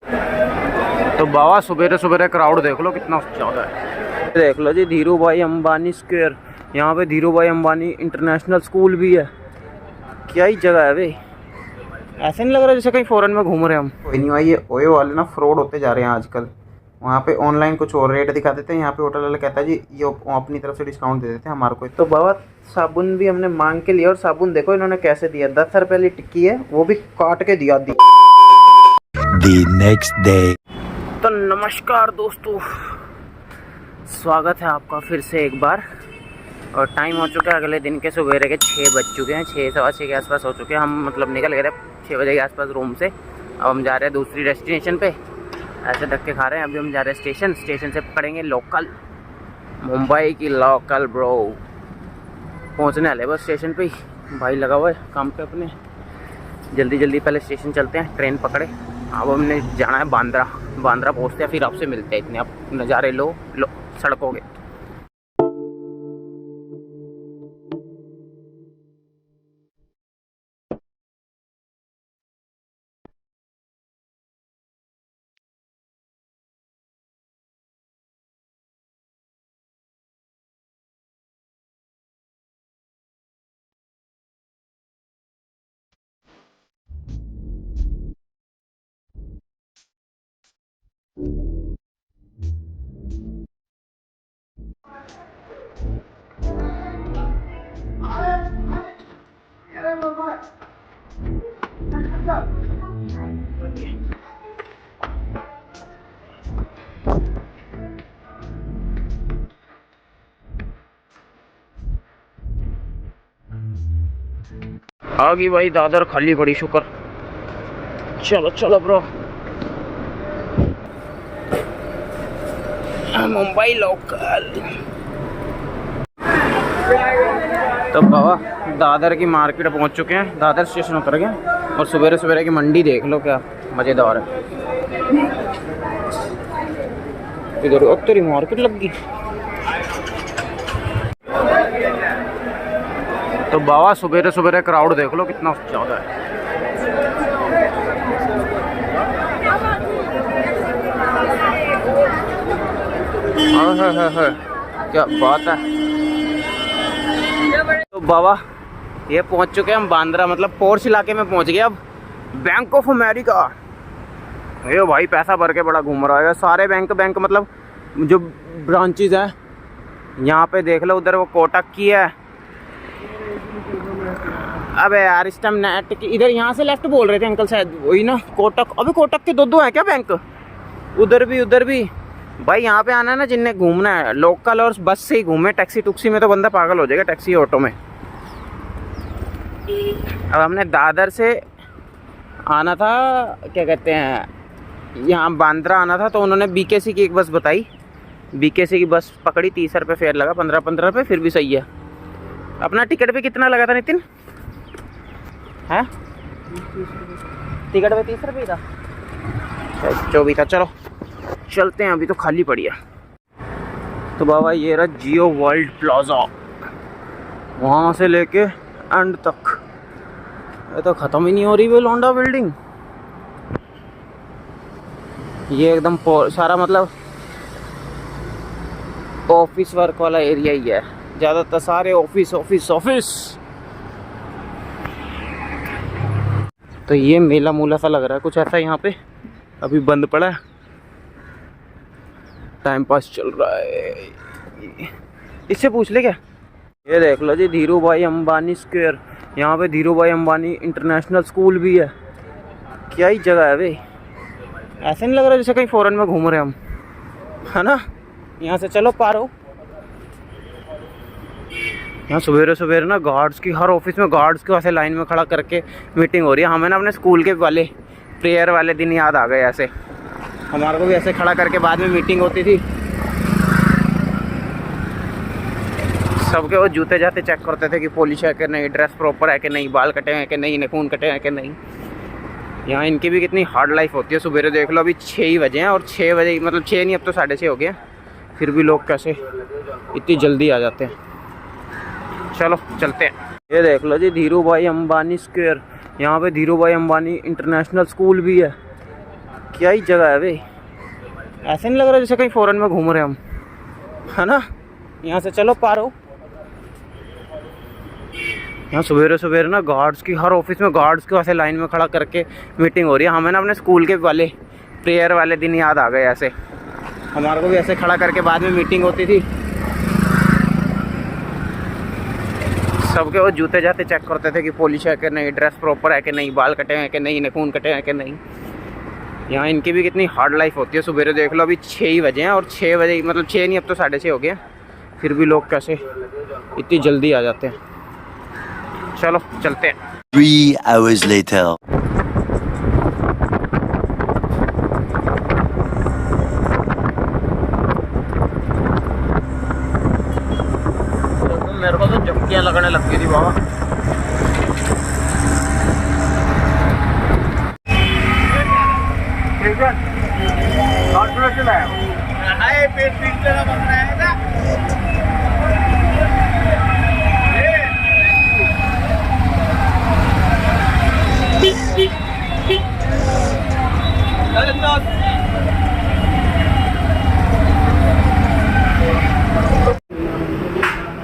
तो बाबा सुबेरे सुबेरे क्राउड देख लो कितना ज़्यादा है। देख लो जी धीरू भाई अंबानी स्क्वायर, यहाँ पे धीरू भाई अंबानी इंटरनेशनल स्कूल भी है। क्या ही जगह है भाई, ऐसे नहीं लग रहा जैसे कहीं फॉरेन में घूम रहे हैं हम। कोई नहीं भाई, ये ओयो वाले ना फ्रॉड होते जा रहे हैं आजकल। वहाँ पे ऑनलाइन कुछ और रेट दिखा देते हैं, यहाँ पे होटल वाला कहता है जी ये अपनी तरफ से डिस्काउंट दे देते हैं हमारे को। तो बाबा साबुन भी हमने मांग के लिया, और साबुन देखो इन्होंने कैसे दिया, 10 रुपये वाली टिक्की है वो भी काट के दिया दी। Next day. तो नमस्कार दोस्तों, स्वागत है आपका फिर से एक बार। और टाइम हो चुका है अगले दिन के सवेरे के 6 बज चुके हैं, 6 सवा 6 के आसपास हो चुके हैं। हम मतलब निकल गए थे 6 बजे के आसपास रूम से। अब हम जा रहे हैं दूसरी डेस्टिनेशन पे, ऐसे धक्के खा रहे हैं। अभी हम जा रहे हैं स्टेशन से पकड़ेंगे लोकल, मुंबई की लोकल ब्रो। पहुंचने वाले बस स्टेशन पे ही, भाई लगा हुआ है काम पे अपने। जल्दी जल्दी पहले स्टेशन चलते हैं, ट्रेन पकड़े। अब हमने जाना है बांद्रा पहुंचते हैं, फिर आपसे मिलते हैं। इतने आप नज़ारे लो सड़कों के। आ गई भाई दादर, खाली पड़ी, शुक्र। चलो चलो ब्रो, मुंबई लोकल। तो बाबा दादर की मार्केट पहुंच चुके हैं, दादर स्टेशन उतर गए। और सवेरे सवेरे की मंडी देख लो क्या मज़ेदार है। इधर उत्तरी मार्केट लग गई। तो बाबा सवेरे सवेरे क्राउड देख लो कितना ज़्यादा है। हाँ, क्या बात है। तो बाबा ये पहुंच चुके हैं हम बांद्रा, मतलब पोर्श इलाके में पहुंच गए। अब बैंक ऑफ अमेरिका, ये भाई पैसा भर के बड़ा घूम रहा है। सारे बैंक मतलब जो ब्रांचेज हैं यहाँ पे देख लो। उधर वो कोटक की है। अबे यार इस टाइम नेट की, इधर यहाँ से लेफ्ट बोल रहे थे अंकल शायद, वही ना कोटक। अबे कोटक के दो है क्या बैंक, उधर भी। भाई यहाँ पे आना है ना जिनने घूमना है लोकल, और बस से ही घूमे। टैक्सी टुक्सी में तो बंदा पागल हो जाएगा, टैक्सी ऑटो में। अब हमने दादर से आना था, क्या कहते हैं, यहाँ बांद्रा आना था। तो उन्होंने बीकेसी की एक बस बताई, बीकेसी की बस पकड़ी। 30 रुपये फेयर लगा, 15 रुपये, फिर भी सही है। अपना टिकट पे कितना लगा था नितिन? है टिकट पे 30 रुपये था, 24 था। चलो चलते हैं, अभी तो खाली पड़ी है। तो बाबा ये रहा जियो वर्ल्ड प्लाजा, वहाँ से लेके एंड तक। ये तो ख़त्म ही नहीं हो रही वो लौंडा बिल्डिंग। ये एकदम सारा मतलब ऑफिस वर्क वाला एरिया ही है ज़्यादातर, सारे ऑफिस। तो ये मेला मूला सा लग रहा है कुछ ऐसा यहाँ पे, अभी बंद पड़ा है, टाइम पास चल रहा है। इससे पूछ ले क्या। ये देख लो जी धीरू भाई अंबानी स्क्वायर, यहाँ पे धीरू भाई अंबानी इंटरनेशनल स्कूल भी है। क्या ही जगह है भाई, ऐसे नहीं लग रहा जैसे कहीं फॉरेन में घूम रहे हैं हम, है ना। यहाँ से चलो पार हो। यहाँ सवेरे सवेरे ना गार्ड्स की, हर ऑफिस में गार्ड्स की ऐसे लाइन में खड़ा करके मीटिंग हो रही है। हमें ना अपने स्कूल के वाले प्रेयर वाले दिन याद आ गए। ऐसे हमारे को भी ऐसे खड़ा करके बाद में मीटिंग होती थी। सबके वो जूते जाते चेक करते थे कि पॉलिश है कि नहीं, ड्रेस प्रॉपर है कि नहीं, बाल कटे हैं कि नहीं, नाखून कटे हैं कि नहीं। यहाँ इनकी भी कितनी हार्ड लाइफ होती है। सवेरे देख लो अभी 6 ही बजे हैं, और 6 बजे मतलब 6 नहीं, अब तो 6:30 हो गए, फिर भी लोग कैसे इतनी जल्दी आ जाते हैं। चलो चलते हैं। ये देख लो जी धीरू भाई अंबानी स्क्वायर, यहाँ पे धीरू भाई अंबानी इंटरनेशनल स्कूल भी है। क्या ही जगह है भाई, ऐसे नहीं लग रहा जैसे कहीं फॉरेन में घूम रहे हम, है ना। यहाँ से चलो पार हो। यहाँ सवेरे सवेरे ना गार्ड्स की, हर ऑफिस में गार्ड्स को ऐसे लाइन में खड़ा करके मीटिंग हो रही है। हमें ना अपने स्कूल के वाले प्रेयर वाले दिन याद आ गए, ऐसे हमारे को भी ऐसे खड़ा करके बाद में मीटिंग होती थी। सबके वो जूते जाते चेक करते थे कि पॉलिश है कि नहीं, ड्रेस प्रॉपर है कि नहीं, बाल कटे हैं कि नहीं, नाखून कटे हैं कि नहीं। यहाँ इनकी भी कितनी हार्ड लाइफ होती है। सवेरे देख लो, अभी 6 ही बजे हैं और 6 बजे मतलब 6 नहीं, अब तो 6:30 हो गए हैं, फिर भी लोग कैसे इतनी जल्दी आ जाते हैं। चलो चलते हैं। 3 hours later. मेरे को तो झपकियाँ लगने लग गई थी बाबा।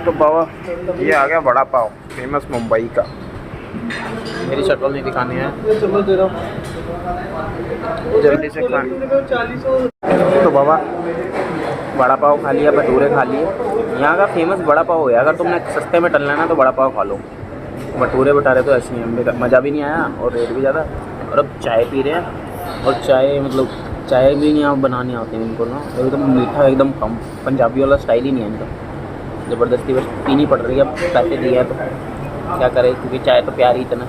तो बाबा ये आ गया वड़ा पाव, फेमस मुंबई का। मेरी शक्ल नहीं दिखानी है, जल्दी से खा। तो बाबा वड़ा पाव खा लिया, भटूरे खा लिए। यहाँ का फेमस वड़ा पाव है, अगर तुमने सस्ते में टलना है ना तो वड़ा पाव खा लो। भटूरे बटारे तो ऐसे हैं, मज़ा भी नहीं आया और रेट भी ज़्यादा। और अब चाय पी रहे हैं, और चाय मतलब चाय भी यहाँ बनानी आती है इनको ना, एकदम मीठा एकदम कम, पंजाबी वाला स्टाइल ही नहीं है इनका। ज़बरदस्ती बस पीनी पड़ रही है, अब पैसे दिए हैं तो क्या करें, क्योंकि चाय तो प्यार ही इतना।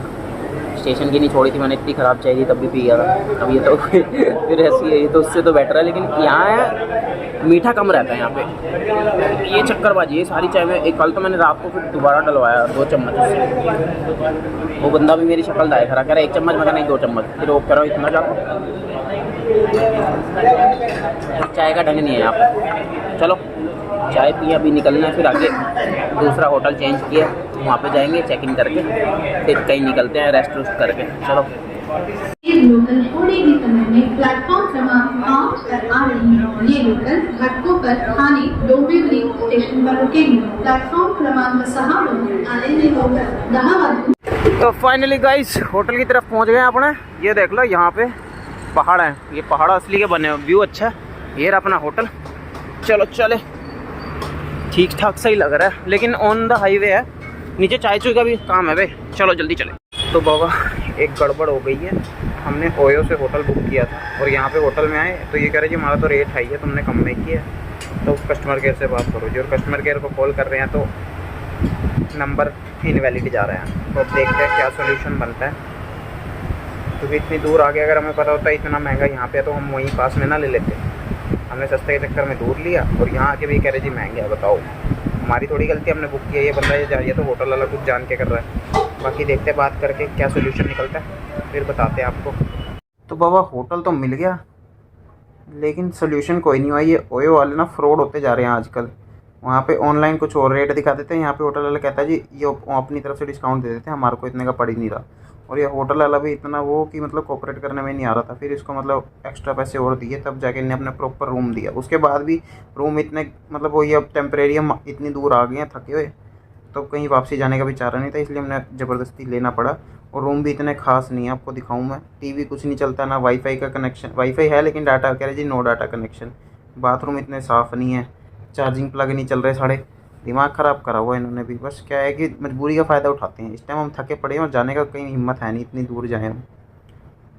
स्टेशन की नहीं छोड़ी थी मैंने, इतनी ख़राब चाय थी तब भी पी गया था। अब ये तो फिर ऐसी है, ये तो उससे तो बेटर है। लेकिन यहाँ है मीठा कम रहता है यहाँ पे, ये चक्करबाजी है सारी चाय में। एक कल तो मैंने रात को फिर दोबारा डलवाया 2 चम्मच उससे। वो बंदा भी मेरी शक्ल दाए खरा, कह रहा 1 चम्मच, मैं नहीं 2 चम्मच। फिर वो कह रहा इतना ज़्यादा, चाय का ढंग नहीं है यहाँ पर। चलो चाय पी, अभी निकलना है, फिर आगे दूसरा होटल चेंज किया, वहाँ पे जाएंगे चेक इन करके, फिर कहीं निकलते हैं रेस्ट वेस्ट करके। चलो लोकल थोड़े ही समय में प्लेटफॉर्म क्रमांक 8 पर आ रही है। ये लोकल घाटकों पर थाने डोंबिवली स्टेशन पर रुकेगी। प्लेटफॉर्म क्रमांक 6 पर आने में लोकल 10 तो फाइनली गाइस होटल की तरफ पहुँच गए अपने। ये देख लो यहाँ पे पहाड़ है, ये पहाड़ असली के बने हुए, व्यू अच्छा है। ये रहा अपना होटल। चलो चले, ठीक ठाक सही लग रहा है, लेकिन ऑन द हाईवे है। नीचे चाय चूई का भी काम है भाई, चलो जल्दी चले। तो बाबा एक गड़बड़ हो गई है, हमने ओयो से होटल बुक किया था और यहाँ पे होटल में आए तो ये कह रहे जी हमारा तो रेट हाई है, तुमने कम में किया है, तो कस्टमर केयर से बात करो जी। और कस्टमर केयर को कॉल कर रहे हैं तो नंबर इनवैलिड जा रहे हैं। तो अब देखते हैं क्या सोल्यूशन बनता है, क्योंकि इतनी दूर आगे अगर हमें पता होता है इतना महंगा यहाँ पे है तो हम वहीं पास में ना ले लेते। हमने सस्ते के चक्कर में दूर लिया और यहाँ आके भी कह रहे जी महंगे है। बताओ हमारी थोड़ी गलती, हमने बुक किया, ये बंदा ये जा रही है तो होटल वाला कुछ जान के कर रहा है। बाकी देखते हैं बात करके क्या सोल्यूशन निकलता है, फिर बताते हैं आपको। तो बाबा होटल तो मिल गया, लेकिन सोल्यूशन कोई नहीं हुआ। ये ओयो वाले ना फ्रॉड होते जा रहे हैं आजकल। वहाँ पे ऑनलाइन कुछ और रेट दिखा देते हैं, यहाँ पे होटल वाला कहता है जी ये अपनी तरफ से डिस्काउंट दे देते हैं, हमारे को इतने का पड़ ही नहीं रहा। और ये होटल वाला भी इतना वो कि मतलब कोऑपरेट करने में नहीं आ रहा था। फिर इसको मतलब एक्स्ट्रा पैसे और दिए, तब जाके इन्हें अपने प्रॉपर रूम दिया। उसके बाद भी रूम इतने मतलब वो ये अब टेम्परेरी हम इतनी दूर आ गए हैं थके हुए, तो कहीं वापसी जाने का भी चारा नहीं था, इसलिए हमने ज़बरदस्ती लेना पड़ा। और रूम भी इतने खास नहीं है, आपको दिखाऊँ मैं। टीवी कुछ नहीं चलता, ना वाईफाई का कनेक्शन, वाईफाई है लेकिन डाटा कह रहे जी नो डाटा कनेक्शन। बाथरूम इतने साफ़ नहीं है, चार्जिंग प्लग नहीं चल रहे साढ़े। दिमाग ख़राब करा हुआ इन्होंने भी। बस क्या है कि मजबूरी का फ़ायदा उठाते हैं। इस टाइम हम थके पड़े हैं और जाने का कहीं हिम्मत है नहीं, इतनी दूर जाएँ हम।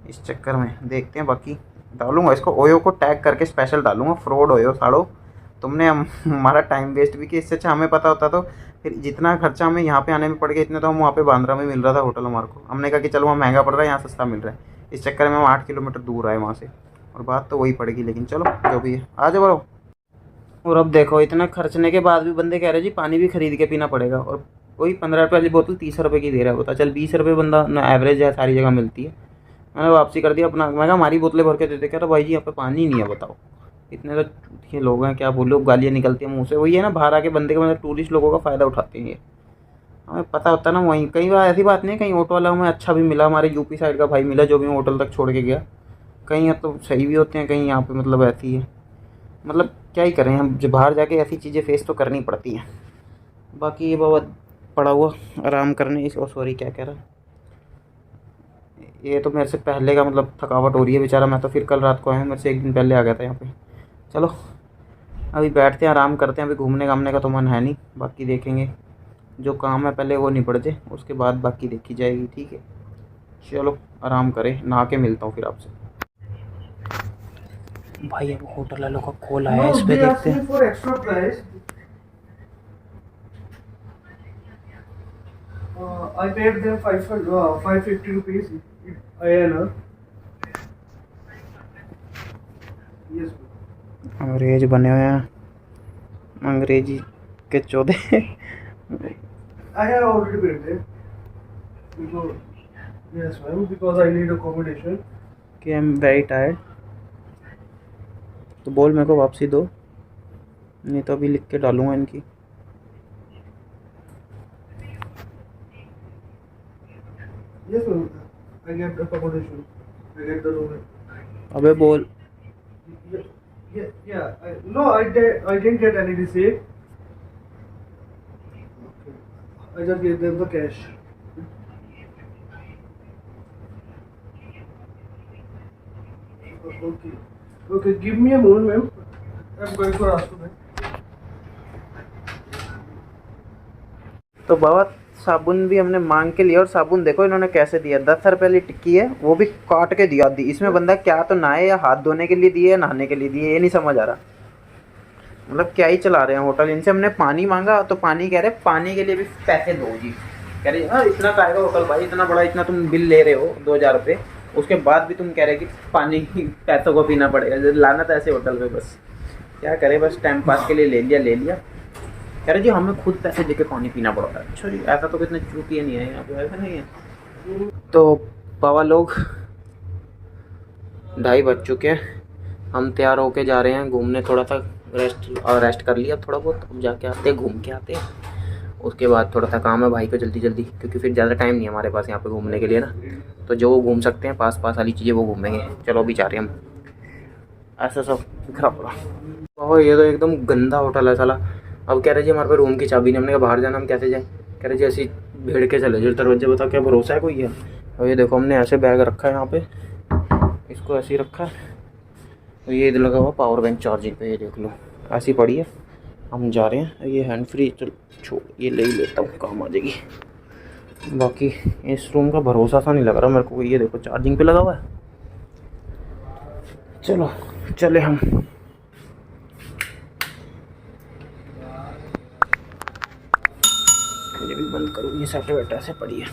इस चक्कर में देखते हैं। बाकी डालूंगा इसको, ओयो को टैग करके स्पेशल डालूंगा, फ्रॉड ओयो साड़ो, तुमने हमारा टाइम वेस्ट भी किया। इससे अच्छा हमें पता होता तो फिर जितना खर्चा हमें यहाँ पे आने में पड़ गया, इतने तो हम वहाँ पे बांद्रा में मिल रहा था होटल हमारे को। हमने कहा कि चलो वहाँ महंगा पड़ रहा है, यहाँ सस्ता मिल रहा है। इस चक्कर में हम 8 किलोमीटर दूर आए वहाँ से, और बात तो वही पड़ेगी। लेकिन चलो जो भी है, आ जाओ बरो। और अब देखो इतना खर्चने के बाद भी बंदे कह रहे जी पानी भी खरीद के पीना पड़ेगा, और वही 15 रुपये वाली बोतल 30 रुपये की दे रहा है। बता चल 20 रुपये बंदा ना एवरेज है, सारी जगह मिलती है। मैंने वापसी कर दिया अपना। मैं कहा हमारी बोतलें भर के देते, कह रहा भाई जी यहाँ पे पानी नहीं है। बताओ इतने तो ये लोग हैं, क्या बोलो, गालियाँ निकलती हैं मुँह से। वही है ना, बाहर आके बंदे के मतलब टूरिस्ट लोगों का फ़ायदा उठाते हैं ये। हमें पता होता ना, वहीं कई बार ऐसी बात नहीं, कहीं ऑटो वाला हमें अच्छा भी मिला, हमारे यूपी साइड का भाई मिला जो भी होटल तक छोड़ के गया, कहीं तो सही भी होते हैं, कहीं यहाँ पे मतलब ऐसी है, मतलब क्या ही करें हम, जब बाहर जाके ऐसी चीज़ें फेस तो करनी पड़ती हैं। बाकी ये बाबा पड़ा हुआ आराम करने, इस सॉरी क्या कह रहा, ये तो मेरे से पहले का मतलब थकावट हो रही है बेचारा, मैं तो फिर कल रात को आया हूँ, मेरे से एक दिन पहले आ गया था यहाँ पे। चलो अभी बैठते हैं, आराम करते हैं, अभी घूमने घामने का तो मन है नहीं, बाकी देखेंगे जो काम है पहले वो निपट जाए, उसके बाद बाकी देखी जाएगी, ठीक है। चलो आराम करें, नहा के मिलता हूँ फिर आपसे। भाई अब होटल वालों का कॉल आया है, इस पे देखते हैं। I paid them 550 rupees INR. Yes. अंग्रेज बने हुए हैं, अंग्रेजी के चौधे। I have already paid them. Because, yes, ma'am. Because I need accommodation. कि आई एम वेरी टायर्ड, तो बोल मेरे को वापसी दो, नहीं तो अभी लिख के डालूंगा इनकी। Yes, ma'am. I get the accommodation. I get the room. अबे बोल। Yeah. I didn't get any receipt. Okay. I just gave them the cash. Okay. Give me a moment, ma'am. I'm going for Rashtra. तो बाबा साबुन भी हमने मांग के लिया, और साबुन देखो इन्होंने कैसे दिया, 10 रुपये वाली टिक्की है, वो भी काट के दिया दी। इसमें बंदा क्या तो नहाए, या हाथ धोने के लिए दिए या नहाने के लिए दिए, ये नहीं समझ आ रहा। मतलब क्या ही चला रहे हैं होटल। इनसे हमने पानी मांगा तो पानी कह रहे पानी के लिए भी पैसे दो जी, कह रहे हाँ इतना का आएगा होटल भाई, इतना बड़ा इतना तुम बिल ले रहे हो 2000 रुपये, उसके बाद भी तुम कह रहे कि पानी पैसों को पीना पड़ेगा। लाना था ऐसे होटल पे, बस क्या करें, बस टाइम पास के लिए ले लिया। कह रहे जी हमें खुद पैसे देके पानी पीना पड़ रहा है। अच्छा जी, ऐसा तो कितने चूतिए नहीं है यहाँ पे, ऐसा नहीं है। तो बाबा लोग 2:30 बज चुके हैं, हम तैयार होके जा रहे हैं घूमने, थोड़ा सा रेस्ट कर लिया थोड़ा बहुत, अब जाके आते हैं, घूम के आते हैं। उसके बाद थोड़ा सा काम है भाई को जल्दी क्योंकि फिर ज़्यादा टाइम नहीं है हमारे पास यहाँ पे घूमने के लिए ना, तो जो वो घूम सकते हैं पास वाली चीज़ें वो घूमेंगे। चलो अभी जा रहे हैं हम, ऐसा सब बिखरा पड़ा। बाबा ये तो एकदम गंदा होटल है साला। अब कह रहे जी हमारे पास रूम की चाबी नहीं, हमने कहा बाहर जाना, हम कैसे जाएँ। कह रहे जी ऐसी भेड़ के चले जो दरवाजे, बताओ क्या भरोसा है कोई है। और ये देखो हमने ऐसे बैग रखा है यहाँ पे, इसको ऐसे ही रखा है, और ये लगा हुआ पावर बैंक चार्जिंग पे, ये देख लो ऐसी पड़ी है। हम जा रहे हैं, ये हैंड फ्री, चल छोड़ ये ले ही लेता हूँ, काम आ जाएगी। बाकी इस रूम का भरोसा सा नहीं लग रहा मेरे को, ये देखो चार्जिंग पे लगा हुआ है। चलो चले हम। ये भी बंद करूँ, ये सेट वेट ऐसे पड़ी है।